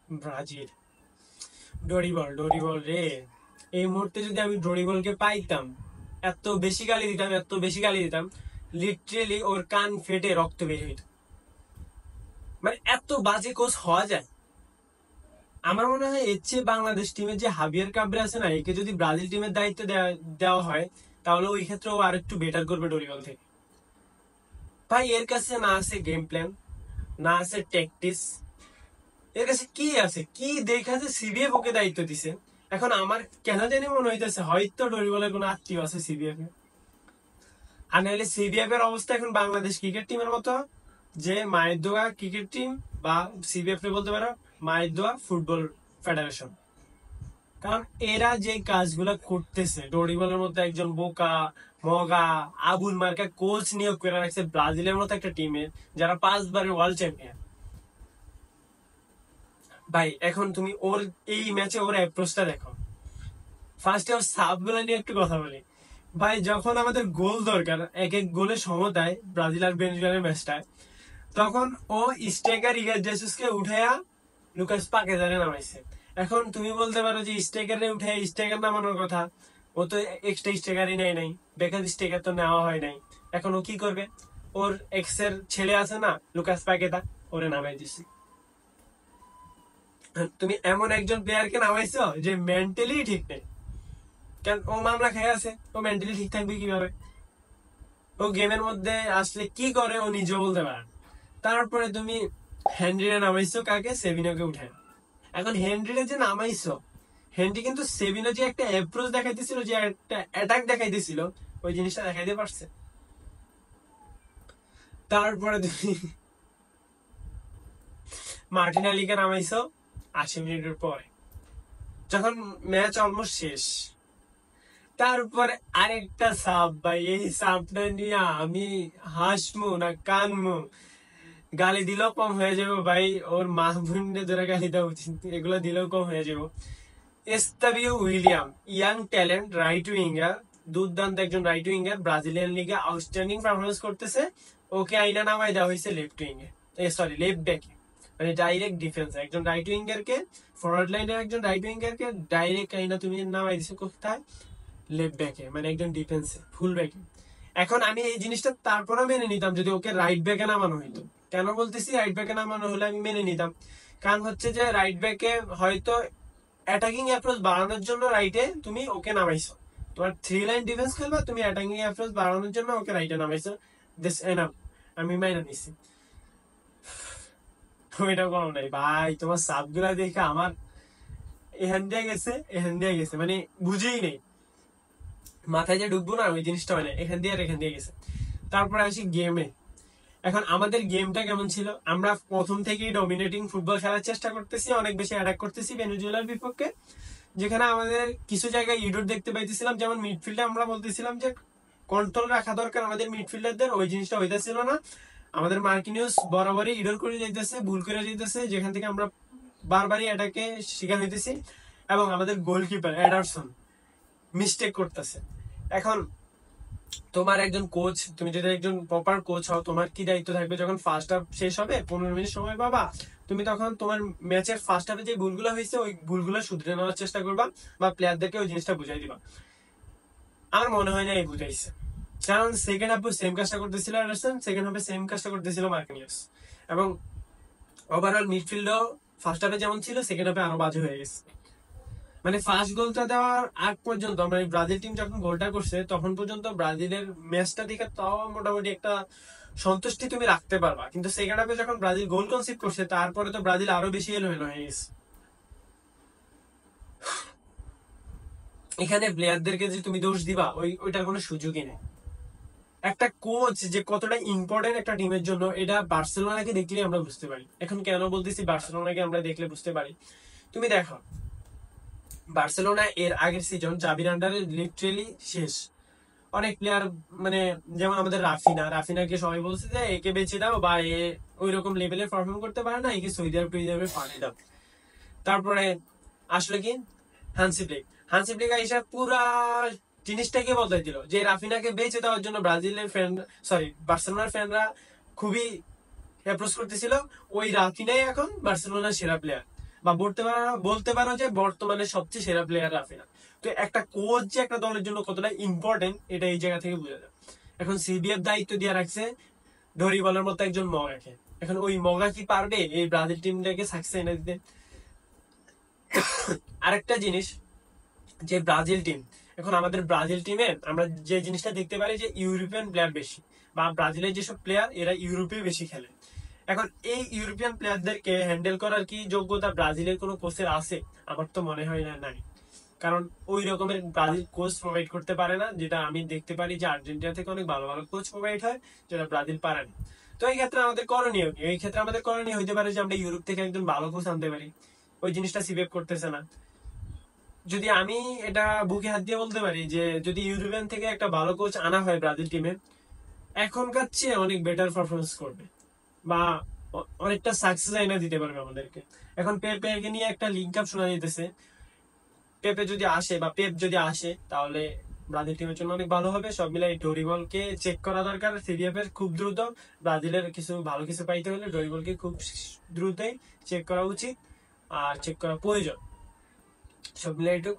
Brazil. Dorival রে, এই মুহূর্তে যদি আমি ডরিবলকে পাইতাম, এত বেশি গালি দিতাম, লিটারেলি ওর কান ফেটে রক্ত বের হইত। মানে এত বাজে কোচ হওয়া যায়? আমার মনে হয় এর চেয়ে বাংলাদেশ টিমের যে হাবিয়ার কাবরে আছে না, একে যদি ব্রাজিল টিমের দায়িত্ব দেওয়া হয়, তাহলে ওই ক্ষেত্রে ও আর একটু বেটার করবে ডরিবল থেকে। ভাই এর কাছে না আছে গেম প্ল্যান, না আছে ট্যাকটিস, এর কাছে কি আছে? কি দেখা যে সিবিএফ ওকে দায়িত্ব দিছে। এখন আমার কেন জানি মনে হইতেছে হয়তো ডরিবলের কোনো আত্মীয় আছে সিবিএফ এ। আর নাহলে সিবিএফ এর অবস্থা এখন বাংলাদেশ ক্রিকেট টিমের মতো, যে মায়ের দোয়া ক্রিকেট টিম, বা সিবিএফ এ বলতে পারো মায়ের দোয়া ফুটবল ফেডারেশন। কারণ এরা যে কাজগুলা করতেছে, ডরিবলের মতো একজন বোকা মগা আবুল মার্কা কোচ নিয়োগ করে রাখছে ব্রাজিলের মতো একটা টিমে, যারা 5 বারের ওয়ার্ল্ড চ্যাম্পিয়ন। ভাই এখন তুমি ওর এই ম্যাচে ওর অ্যাপ্রোচটা দেখো। ফার্স্টে ওর সাব গুলা নিয়ে একটু কথা বলি। ভাই যখন আমাদের গোল দরকার, এক এক গোলে সমতায় ব্রাজিল আর ভেনেজুয়েলার ম্যাচটায়, তখন ও স্ট্রাইকার ইগার জেসুসকে উঠাইয়া লুকাস পাকেজারে নামাইছে। এখন তুমি বলতে পারো যে স্ট্রাইকারে উঠে স্ট্রাইকার নামানোর কথা, ও তো এক্সট্রা স্ট্রাইকারই নেয় নাই, বেকার স্ট্রাইকার তো নেওয়া হয় নাই। এখন ও কি করবে? ওর এক্স এর ছেলে আছে না লুকাস পাকেতা, ওরে নামাই দিছে। তুমি এমন একজন প্লেয়ারকে নামাইছো যে মেন্টালি ঠিক নেই। কেন? ও মামলা খেয়ে আছে, ও মেন্টালি ঠিক থাকবে কিভাবে? ও গেমের মধ্যে আসলে কি করে ও নিজেও বলতে পারে না। তারপরে তুমি হেনরিরে নামাইছো, কাকে? সেভিনোকে উঠে। এখন হেনরিরে যে নামাইছো, হেনরি কিন্তু সেভিনো যে একটা অ্যাপ্রোচ দেখাইতেছিল, যে একটা অ্যাটাক দেখাইতেছিল, ওই জিনিসটা দেখাইতে পারছে? তারপরে তুমি মার্টিনালিকে নামাইছো 80 মিনিটের পরে, যখন ম্যাচ অলমোস্ট শেষ। তারপরে আরেকটা সাপ, ভাই এই সাপটা নিয়ে আমি হাসমু না কানমু? গালি দিলেও কম হয়ে যাবো ভাই, ওর মা বোনকে ধরে গালি দেওয়া উচিত, এগুলো দিলেও কম হয়ে যাবো। এস্তাবিও William, young talent, right winger, দুর্দান্ত একজন রাইট উইঙ্গার, ব্রাজিলিয়ান লিগে আউটস্ট্যান্ডিং পারফরমেন্স করতেছে। ওকে আইনা নামাই দেওয়া হয়েছে লেফট উইঙ্গে, সরি লেফট ব্যাকে, মানে ডাইরেক্ট ডিফেন্স। একজন রাইট উইঙ্গার কে, ফরওয়ার্ড লাইনের একজন রাইট উইঙ্গার কে ডাইরেক্ট আইনা তুমি নামাই দিছো কোথায়? লেফট ব্যাকে, মানে একজন ডিফেন্সে ফুল ব্যাকে। এখন আমি এই জিনিসটা তারপরেও মেনে নিতাম যদি ওকে রাইট ব্যাকে নামানো হইতো। কেন বলতেছি রাইট ব্যাকে নামানো হলে আমি মেনে নিতাম? কারণ হচ্ছে যে রাইট ব্যাকে হয়তো অ্যাটাকিং অ্যাপ্রোচ বাড়ানোর জন্য রাইটে তুমি ওকে নামাইছো, তোমার 3 লাইন ডিফেন্স খেলবা, তুমি অ্যাটাকিং অ্যাপ্রোচ বাড়ানোর জন্য ওকে রাইটে নামাইছো, দিস এনাফ, আমি মাইনা নিছি। ওইটা কোনো নাই ভাই, তোমার সাবগুলা দেখে আমার এখান দিয়ে গেছে, এখান দিয়ে গেছে, মানে বুঝেই নেই, মাথায় যে ঢুকবো না ওই জিনিসটা, মানে এখান দিয়ে আর এখান দিয়ে গেছে। তারপরে আসি গেমে। এখন আমাদের গেমটা কেমন ছিল? আমরা প্রথম থেকেই ডমিনেটিং ফুটবল খেলার চেষ্টা করতেছি, অনেক বেশি অ্যাটাক করতেছি ভেনেজুয়েলার বিপক্ষে, যেখানে আমাদের কিছু জায়গায় ইডোর দেখতে পাইতেছিলাম, যেমন মিডফিল্ডে আমরা বলতেছিলাম যে কন্ট্রোল রাখা দরকার আমাদের মিডফিল্ডারদের, ওই জিনিসটা হইতেছিল না। আমাদের মার্কিনিউস বরাবরই ইডোর করে যাইতেছে, ভুল করে যাইতেছে, যেখান থেকে আমরা বারবারই এটাকে শিকার হইতেছি। এবং আমাদের গোলকিপার এডারসন মিস্টেক করতেছে। এখন তোমার একজন কোচ, তুমি যদি একজন প্রপার কোচ হও, তোমার কি দায়িত্ব থাকবে? যখন ফার্স্ট হাফ শেষ হবে, 15 মিনিট সময় পাবা, তুমি তখন তোমার ম্যাচের ফার্স্ট হাফে যে ভুলগুলো হয়েছে ওই ভুলগুলো শুধরে নেওয়ার চেষ্টা করবা, বা প্লেয়ারদেরকে ওই জিনিসটা বুঝাই দিবা। আমার মনে হয় না এই বুঝাইছে, কারণ সেকেন্ড হাফে সেম কাজটা করতেছিল অ্যান্ডারসন, সেকেন্ড হাফে সেম কাজটা করতেছিল মার্কিনিয়াস। এবং ওভারঅল মিডফিল্ডও ফার্স্ট হাফে যেমন ছিল, সেকেন্ড হাফে আরো বাজে হয়ে গেছে। মানে ফার্স্ট গোলটা দেওয়ার আগ পর্যন্ত, মানে ব্রাজিল টিম যখন গোলটা করছে তখন পর্যন্ত ব্রাজিলের ম্যাচটা দেখে তাও মোটামুটি একটা সন্তুষ্টি তুমি রাখতে পারবা, কিন্তু সেকেন্ড হাফে যখন ব্রাজিল গোল কনসিভ করছে, তারপরে তো ব্রাজিল আরো বেশি এলোমেলো হয়ে গেছে। এখানে প্লেয়ারদেরকে যে তুমি দোষ দিবা, ওইটার কোনো সুযোগই নেই। একটা কোচ যে কতটা ইম্পর্টেন্ট একটা টিমের জন্য, এটা বার্সেলোনাকে দেখলে আমরা বুঝতে পারি। এখন কেন বলতেছি বার্সেলোনাকে আমরা দেখলে বুঝতে পারি? তুমি দেখো বার্সেলোনা এর আগের সিজন জাবির আন্ডারে লিটারেলি শেষ। অনেক প্লেয়ার, মানে যেমন আমাদের রাফিনাকে সবাই বলছে যে একে বেঁচে দাও, বা এ ওই রকম লেভেলে পারফর্ম করতে পারে না, একে সৌদি আরব টুইদি আরবে পাঠিয়ে দাও। তারপরে আসলে কি হান্সি ফ্লিক আইসা পুরা জিনিসটাকে বদলাই দিল, যে রাফিনাকে বেঁচে দেওয়ার জন্য ব্রাজিলের ফ্যান, সরি বার্সেলোনার ফ্যানরা খুবই অ্যাপ্রোচ করতেছিল। ওই রাফিনাই এখন বার্সেলোনার সেরা প্লেয়ার, বা বলতে পারো যে বর্তমানে সবচেয়ে সেরা প্লেয়ার রাফিনা। তো একটা কোচ যে একটা দলের জন্য কতটা ইম্পর্টেন্ট এটা এই জায়গা থেকে বোঝা যায়। এখন সিবিএফ দায়িত্ব দিয়ে রাখছে ডরিবলের মতো একজন মগাকে। এখন ওই মগা কি পারবে এই ব্রাজিল টিমটাকে সাকসেস এনে দিতে? আরেকটা জিনিস, যে ব্রাজিল টিম, এখন আমাদের ব্রাজিল টিমে আমরা যে জিনিসটা দেখতে পারি যে ইউরোপিয়ান প্লেয়ার বেশি, বা ব্রাজিলের যেসব প্লেয়ার এরা ইউরোপে বেশি খেলে। এখন এই ইউরোপিয়ান প্লেয়ারদেরকে হ্যান্ডেল করার কি যোগ্যতা ব্রাজিলের কোনো কোচের আছে? আমার তো মনে হয় না নাই। কারণ ওই রকমের ব্রাজিল কোচ প্রোভাইড করতে পারে না, যেটা আমি দেখতে পারি যে আর্জেন্টিনা থেকে অনেক ভালো ভালো কোচ প্রোভাইড হয়, যেটা ব্রাজিল পারে না। তো এই ক্ষেত্রে আমাদের করণীয় কি? এই ক্ষেত্রে আমাদের করণীয় হইতে পারে যে আমরা ইউরোপ থেকে একজন ভালো কোচ আনতে পারি। ওই জিনিসটা সিবেপ করতেছে না। যদি আমি এটা বুকে হাত দিয়ে বলতে পারি যে যদি ইউরোপিয়ান থেকে একটা ভালো কোচ আনা হয় ব্রাজিল টিমে, এখনকার চেয়ে অনেক বেটার পারফরমেন্স করবে, বা অনেকটা সাকসেস এনে দিতে পারবে আমাদেরকে। এখন পেপেকে নিয়ে একটা লিঙ্ক আপ শোনা যেতেছে। পেপে যদি আসে বা পেপ যদি আসে তাহলে ব্রাজিল টিমের জন্য অনেক ভালো হবে। সব মিলাই ডরিবলকে চেক করা দরকার সিডিএফ এর খুব দ্রুত। ব্রাজিলের কিছু ভালো কিছু পাইতে হলে ডরিবলকে খুব দ্রুতই চেক করা উচিত, আর চেক করা প্রয়োজন। সব মিলাই একটু